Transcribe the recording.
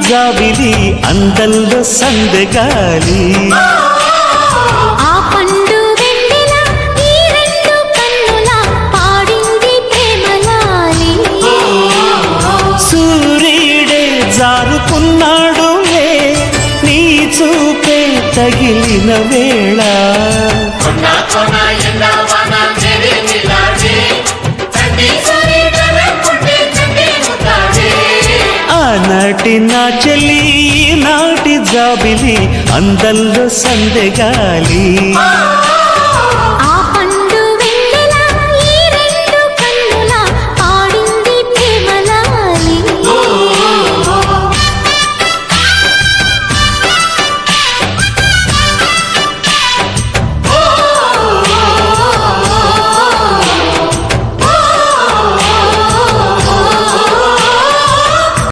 జాబిలి అందంలో సందగాలి ఆ పండు వెన్నెల ఈ రెండు కన్నుల పాడింది ప్రేమలాలి సూర్యుడే జారుకున్నాడులే నీ చూపే తగిలిన వేళ ఆనాటి నా చెల్లి నాటి జాబిలి అందంలో సందెగాలి